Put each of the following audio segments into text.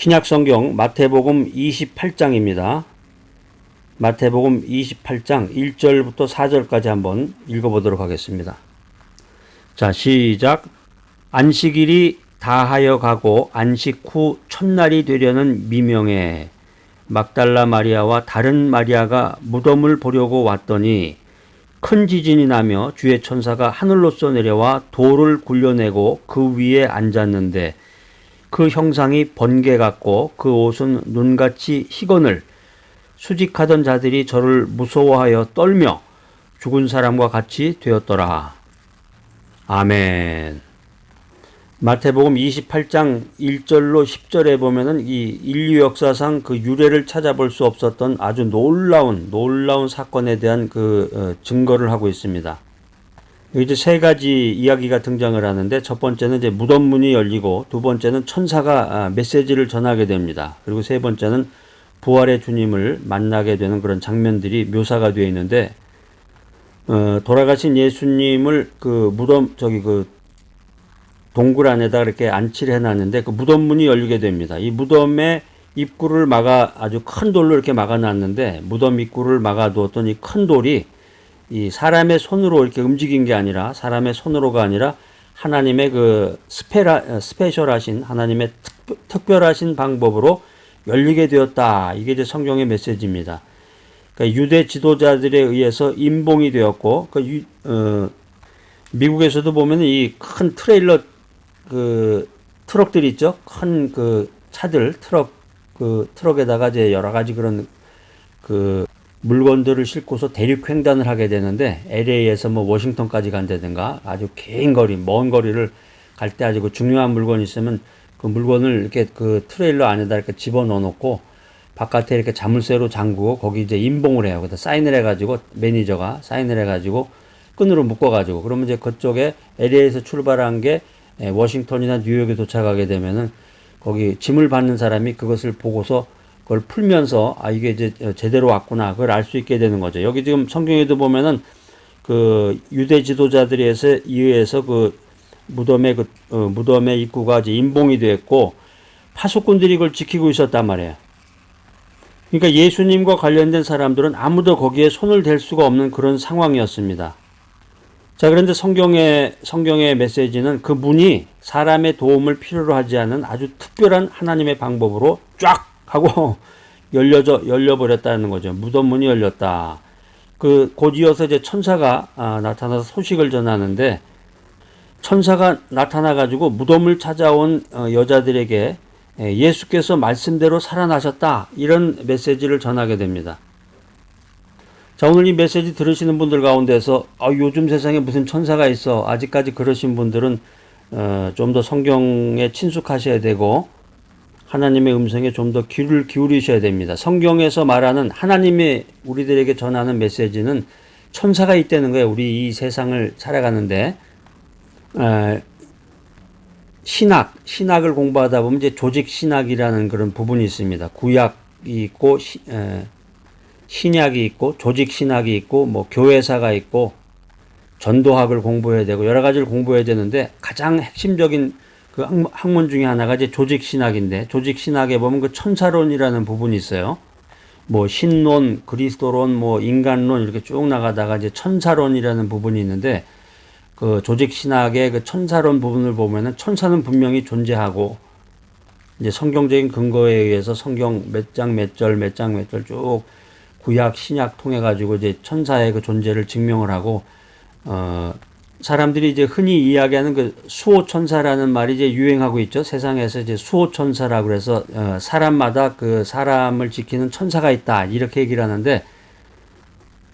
신약성경 마태복음 28장입니다. 마태복음 28장 1절부터 4절까지 한번 읽어보도록 하겠습니다. 자, 시작. 안식일이 다하여 가고 안식 후 첫날이 되려는 미명에 막달라 마리아와 다른 마리아가 무덤을 보려고 왔더니 큰 지진이 나며 주의 천사가 하늘로서 내려와 돌을 굴려내고 그 위에 앉았는데 그 형상이 번개 같고 그 옷은 눈같이 희건을 수직하던 자들이 저를 무서워하여 떨며 죽은 사람과 같이 되었더라. 아멘. 마태복음 28장 1절로 10절에 보면은 이 인류 역사상 그 유래를 찾아볼 수 없었던 아주 놀라운 사건에 대한 증거를 하고 있습니다. 여기 이제 세 가지 이야기가 등장을 하는데, 첫 번째는 이제 무덤 문이 열리고, 두 번째는 천사가 메시지를 전하게 됩니다. 그리고 세 번째는 부활의 주님을 만나게 되는 그런 장면들이 묘사가 되어 있는데, 돌아가신 예수님을 동굴 안에다 이렇게 안치를 해놨는데, 그 무덤 문이 열리게 됩니다. 이 무덤의 입구를 아주 큰 돌로 이렇게 막아놨는데, 무덤 입구를 막아두었던 이 큰 돌이 이 사람의 손으로 이렇게 움직인 게 아니라, 사람의 손으로가 아니라 하나님의 스페셜하신 하나님의 특별하신 방법으로 열리게 되었다. 이게 이제 성경의 메시지입니다. 그러니까 유대 지도자들에 의해서 임봉이 되었고, 미국에서도 보면 이 큰 트레일러 트럭들 있죠. 큰 차들 트럭에다가 이제 여러 가지 그런 물건들을 싣고서 대륙 횡단을 하게 되는데, LA에서 워싱턴까지 간다든가 아주 긴 거리, 먼 거리를 갈 때 아주 중요한 물건이 있으면 그 물건을 이렇게 트레일러 안에다 이렇게 집어넣어 놓고 바깥에 이렇게 자물쇠로 잠그고 거기 이제 임봉을 해요. 그래서 사인을 해가지고, 매니저가 사인을 해가지고 끈으로 묶어가지고, 그러면 이제 그쪽에 LA에서 출발한 게 워싱턴이나 뉴욕에 도착하게 되면은 거기 짐을 받는 사람이 그것을 보고서 그걸 풀면서 이게 이제 제대로 왔구나, 그걸 알 수 있게 되는 거죠. 여기 지금 성경에도 보면은 유대 지도자들에 의해서 무덤의 입구가 이제 임봉이 되었고 파수꾼들이 그걸 지키고 있었단 말이에요. 그러니까 예수님과 관련된 사람들은 아무도 거기에 손을 댈 수가 없는 그런 상황이었습니다. 자, 그런데 성경의 메시지는 그 문이 사람의 도움을 필요로 하지 않은 아주 특별한 하나님의 방법으로 쫙 하고 열려버렸다는 거죠. 무덤 문이 열렸다. 곧 이어서 이제 천사가 나타나서 소식을 전하는데, 천사가 나타나가지고 무덤을 찾아온 여자들에게 예수께서 말씀대로 살아나셨다, 이런 메시지를 전하게 됩니다. 자, 오늘 이 메시지 들으시는 분들 가운데서 요즘 세상에 무슨 천사가 있어, 아직까지 그러신 분들은 좀 더 성경에 친숙하셔야 되고 하나님의 음성에 좀 더 귀를 기울이셔야 됩니다. 성경에서 말하는 하나님이 우리들에게 전하는 메시지는 천사가 있다는 거예요. 우리 이 세상을 살아가는데 신학을 공부하다 보면 이제 조직 신학이라는 그런 부분이 있습니다. 구약이 있고 신약이 있고 조직 신학이 있고 교회사가 있고 전도학을 공부해야 되고 여러 가지를 공부해야 되는데, 가장 핵심적인 학문 중에 하나가 이제 조직 신학인데, 조직 신학에 보면 천사론이라는 부분이 있어요. 신론, 그리스도론, 인간론 이렇게 쭉 나가다가 이제 천사론이라는 부분이 있는데, 조직 신학의 천사론 부분을 보면은 천사는 분명히 존재하고, 이제 성경적인 근거에 의해서 성경 몇 장 몇 절 쭉 구약 신약 통해 가지고 이제 천사의 존재를 증명을 하고, 사람들이 이제 흔히 이야기하는 수호천사라는 말이 이제 유행하고 있죠. 세상에서 이제 수호천사라고 그래서 사람마다 사람을 지키는 천사가 있다, 이렇게 얘기를 하는데,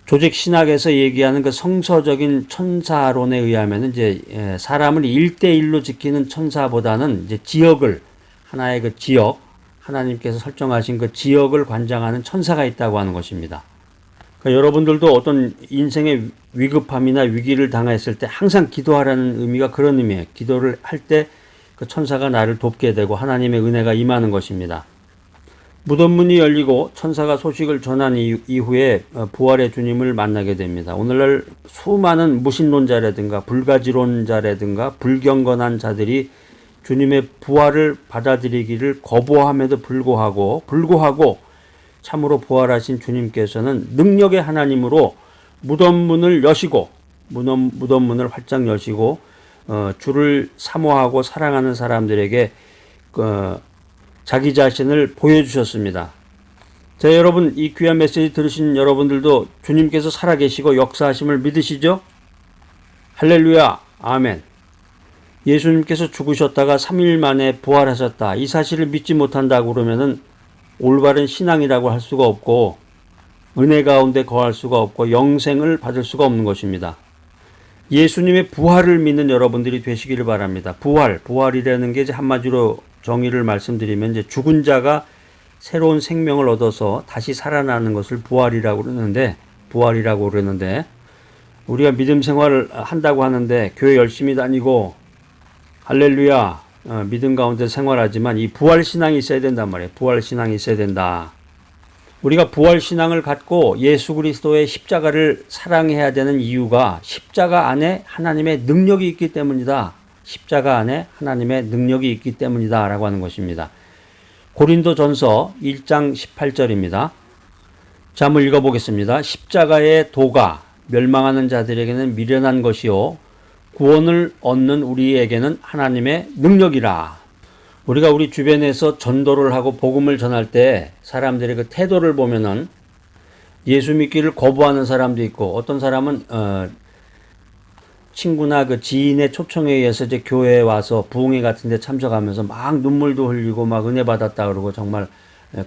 조직 신학에서 얘기하는 성서적인 천사론에 의하면 이제 사람을 1대1로 지키는 천사보다는 이제 하나의 지역, 하나님께서 설정하신 지역을 관장하는 천사가 있다고 하는 것입니다. 그러니까 여러분들도 어떤 인생의 위급함이나 위기를 당했을 때 항상 기도하라는 의미가 그런 의미예요. 기도를 할 때 천사가 나를 돕게 되고 하나님의 은혜가 임하는 것입니다. 무덤 문이 열리고 천사가 소식을 전한 이후에 부활의 주님을 만나게 됩니다. 오늘날 수많은 무신론자라든가 불가지론자라든가 불경건한 자들이 주님의 부활을 받아들이기를 거부함에도 불구하고 참으로 부활하신 주님께서는 능력의 하나님으로 무덤문을 여시고 무덤문을 활짝 여시고 주를 사모하고 사랑하는 사람들에게 자기 자신을 보여주셨습니다. 자, 여러분, 이 귀한 메시지 들으신 여러분들도 주님께서 살아계시고 역사하심을 믿으시죠? 할렐루야, 아멘. 예수님께서 죽으셨다가 3일 만에 부활하셨다. 이 사실을 믿지 못한다고 그러면은 올바른 신앙이라고 할 수가 없고 은혜 가운데 거할 수가 없고 영생을 받을 수가 없는 것입니다. 예수님의 부활을 믿는 여러분들이 되시기를 바랍니다. 부활이라는 게 이제 한마디로 정의를 말씀드리면 이제 죽은 자가 새로운 생명을 얻어서 다시 살아나는 것을 부활이라고 그러는데 우리가 믿음 생활을 한다고 하는데 교회 열심히 다니고 할렐루야 믿음 가운데 생활하지만 이 부활 신앙이 있어야 된단 말이에요. 부활 신앙이 있어야 된다. 우리가 부활 신앙을 갖고 예수 그리스도의 십자가를 사랑해야 되는 이유가 십자가 안에 하나님의 능력이 있기 때문이다. 십자가 안에 하나님의 능력이 있기 때문이다 라고 하는 것입니다. 고린도전서 1장 18절입니다. 자, 한번 읽어보겠습니다. 십자가의 도가 멸망하는 자들에게는 미련한 것이요 구원을 얻는 우리에게는 하나님의 능력이라. 우리가 우리 주변에서 전도를 하고 복음을 전할 때 사람들의 그 태도를 보면은 예수 믿기를 거부하는 사람도 있고 어떤 사람은 친구나 그 지인의 초청에 의해서 이제 교회에 와서 부흥회 같은 데 참석하면서 막 눈물도 흘리고 막 은혜 받았다 그러고 정말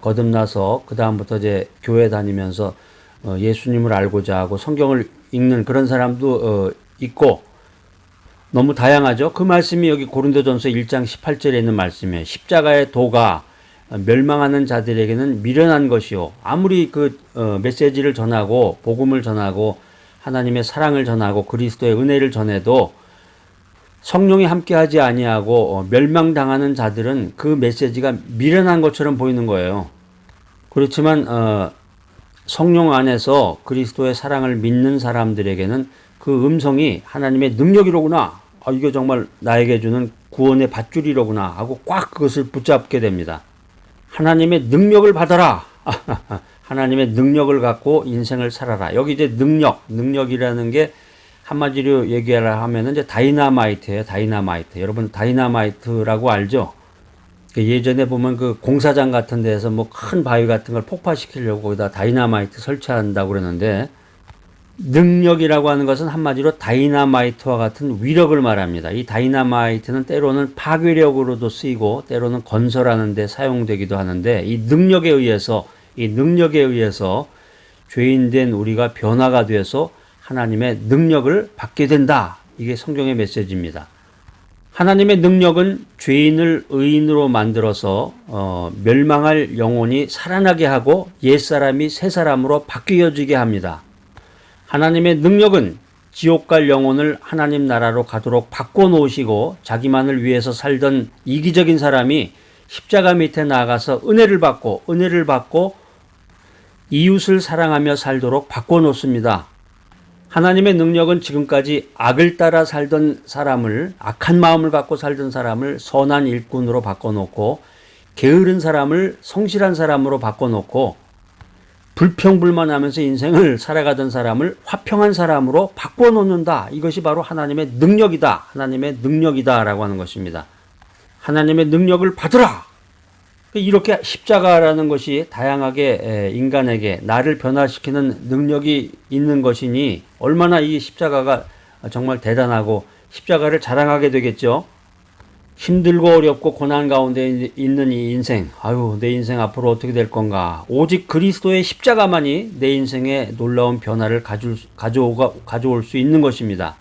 거듭나서 그다음부터 이제 교회 다니면서 예수님을 알고자 하고 성경을 읽는 그런 사람도 있고 너무 다양하죠. 그 말씀이 여기 고린도전서 1장 18절에 있는 말씀이에요. 십자가의 도가 멸망하는 자들에게는 미련한 것이요. 아무리 그 메시지를 전하고 복음을 전하고 하나님의 사랑을 전하고 그리스도의 은혜를 전해도 성령이 함께하지 아니하고 멸망당하는 자들은 그 메시지가 미련한 것처럼 보이는 거예요. 그렇지만 성령 안에서 그리스도의 사랑을 믿는 사람들에게는 그 음성이 하나님의 능력이로구나. 이게 정말 나에게 주는 구원의 밧줄이로구나 하고 꽉 그것을 붙잡게 됩니다. 하나님의 능력을 받아라. 하나님의 능력을 갖고 인생을 살아라. 여기 이제 능력이라는 게 한마디로 얘기하라 하면은 이제 다이나마이트예요. 다이나마이트. 여러분 다이나마이트라고 알죠? 예전에 보면 그 공사장 같은 데에서 뭐 큰 바위 같은 걸 폭파시키려고 거기다 다이나마이트 설치한다고 그러는데 능력이라고 하는 것은 한마디로 다이나마이트와 같은 위력을 말합니다. 이 다이나마이트는 때로는 파괴력으로도 쓰이고 때로는 건설하는 데 사용되기도 하는데 이 능력에 의해서 죄인된 우리가 변화가 되어서 하나님의 능력을 받게 된다. 이게 성경의 메시지입니다. 하나님의 능력은 죄인을 의인으로 만들어서 멸망할 영혼이 살아나게 하고 옛사람이 새사람으로 바뀌어지게 합니다. 하나님의 능력은 지옥 갈 영혼을 하나님 나라로 가도록 바꿔놓으시고 자기만을 위해서 살던 이기적인 사람이 십자가 밑에 나아가서 은혜를 받고 이웃을 사랑하며 살도록 바꿔놓습니다. 하나님의 능력은 지금까지 악을 따라 살던 사람을, 악한 마음을 갖고 살던 사람을 선한 일꾼으로 바꿔놓고 게으른 사람을 성실한 사람으로 바꿔놓고 불평불만하면서 인생을 살아가던 사람을 화평한 사람으로 바꿔놓는다. 이것이 바로 하나님의 능력이다. 하나님의 능력이다라고 하는 것입니다. 하나님의 능력을 받으라. 이렇게 십자가라는 것이 다양하게 인간에게 나를 변화시키는 능력이 있는 것이니 얼마나 이 십자가가 정말 대단하고 십자가를 자랑하게 되겠죠. 힘들고 어렵고 고난 가운데 있는 이 인생, 내 인생 앞으로 어떻게 될 건가. 오직 그리스도의 십자가만이 내 인생에 놀라운 변화를 가져올 수 있는 것입니다.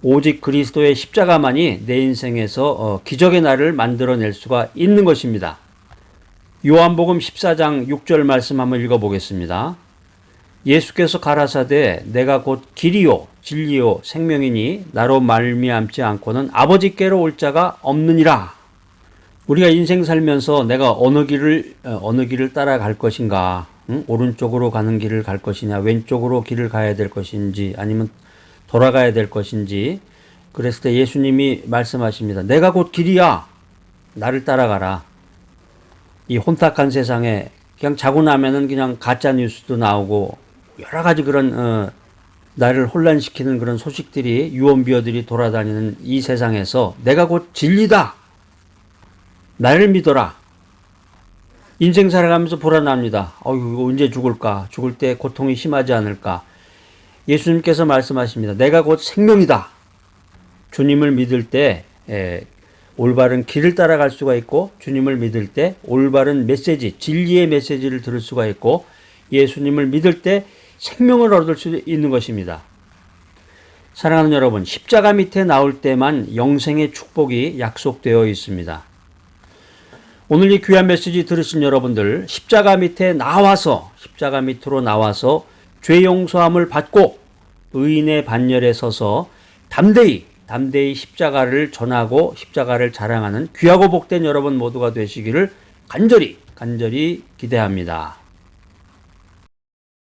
오직 그리스도의 십자가만이 내 인생에서 기적의 날을 만들어낼 수가 있는 것입니다. 요한복음 14장 6절 말씀 한번 읽어보겠습니다. 예수께서 가라사대 내가 곧 길이요 진리요 생명이니 나로 말미암지 않고는 아버지께로 올 자가 없느니라. 우리가 인생 살면서 내가 어느 길을 따라갈 것인가, 오른쪽으로 가는 길을 갈 것이냐, 왼쪽으로 길을 가야 될 것인지, 아니면 돌아가야 될 것인지. 그랬을 때 예수님이 말씀하십니다. 내가 곧 길이야. 나를 따라가라. 이 혼탁한 세상에 그냥 자고 나면은 그냥 가짜 뉴스도 나오고 여러 가지 그런 나를 혼란시키는 그런 소식들이 유언비어들이 돌아다니는 이 세상에서 내가 곧 진리다. 나를 믿어라. 인생 살아가면서 불안합니다. 이거 언제 죽을까? 죽을 때 고통이 심하지 않을까? 예수님께서 말씀하십니다. 내가 곧 생명이다. 주님을 믿을 때 올바른 길을 따라갈 수가 있고, 주님을 믿을 때 올바른 메시지, 진리의 메시지를 들을 수가 있고, 예수님을 믿을 때 생명을 얻을 수 있는 것입니다. 사랑하는 여러분, 십자가 밑에 나올 때만 영생의 축복이 약속되어 있습니다. 오늘 이 귀한 메시지 들으신 여러분들, 십자가 밑에 나와서, 십자가 밑으로 나와서 죄 용서함을 받고 의인의 반열에 서서 담대히 십자가를 전하고 십자가를 자랑하는 귀하고 복된 여러분 모두가 되시기를 간절히 기대합니다.